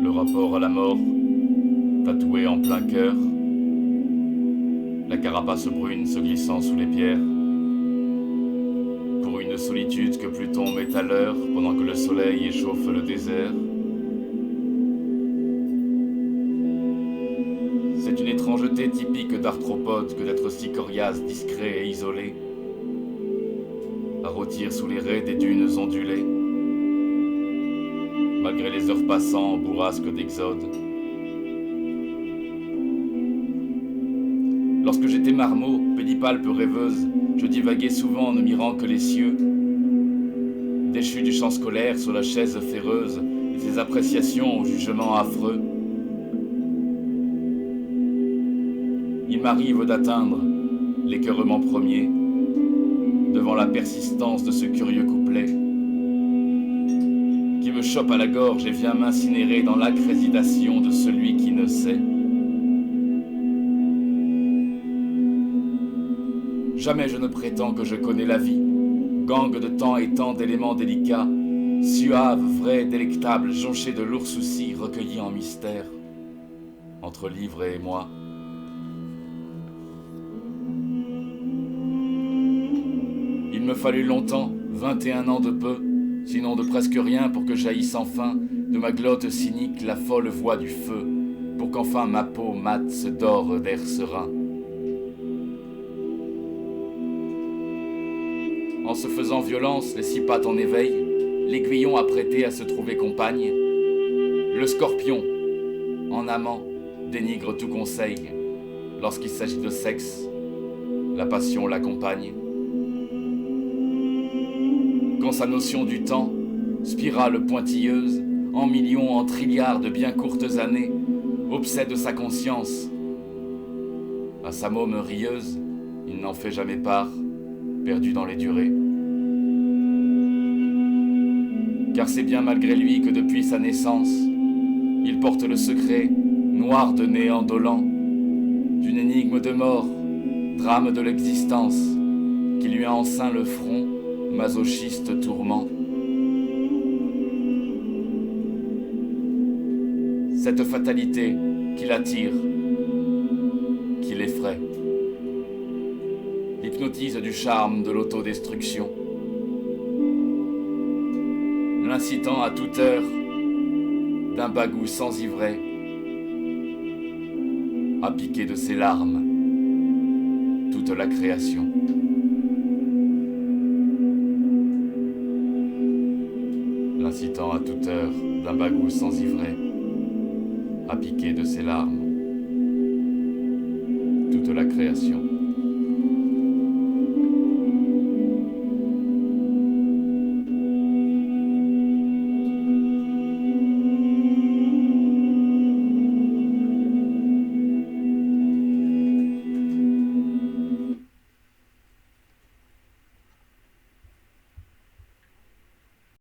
Le rapport à la mort, tatoué en plein cœur, la carapace brune se glissant sous les pierres, pour une solitude que Pluton met à l'heure pendant que le soleil échauffe le désert. C'est une étrangeté typique d'arthropode que d'être si coriace, discret et isolé, à rôtir sous les raies des dunes ondulées, malgré les heures passant en bourrasque d'exode. Lorsque j'étais marmot, pédipalpe rêveuse, je divaguais souvent en ne mirant que les cieux, déchu du champ scolaire sur la chaise féreuse et ses appréciations au jugement affreux. Il m'arrive d'atteindre l'écœurement premier devant la persistance de ce curieux couplet qui me chope à la gorge et vient m'incinérer dans l'âcre hésitation de celui qui ne sait. Jamais je ne prétends que je connais la vie, gang de temps et tant d'éléments délicats, suaves, vrais, délectables, jonchés de lourds soucis recueillis en mystère, entre livre et moi. Il me fallut longtemps, 21 ans de peu, sinon de presque rien pour que jaillisse enfin de ma glotte cynique la folle voix du feu, pour qu'enfin ma peau mate se dore d'air serein. En se faisant violence, les six pattes en éveil, l'aiguillon apprêté à se trouver compagne, le scorpion, en amant, dénigre tout conseil. Lorsqu'il s'agit de sexe, la passion l'accompagne. Quand sa notion du temps, spirale pointilleuse, en millions, en trilliards de bien courtes années, obsède sa conscience. À sa môme rieuse, il n'en fait jamais part, perdu dans les durées. Car c'est bien malgré lui que depuis sa naissance, il porte le secret, noir de néant dolent, d'une énigme de mort, drame de l'existence, qui lui a enceint le front, masochiste tourment. Cette fatalité qui l'attire, qui l'effraie, l'hypnotise du charme de l'autodestruction, l'incitant à toute heure d'un bagout sans ivret, à piquer de ses larmes toute la création. L'incitant à toute heure d'un bagout sans ivret, à piquer de ses larmes toute la création.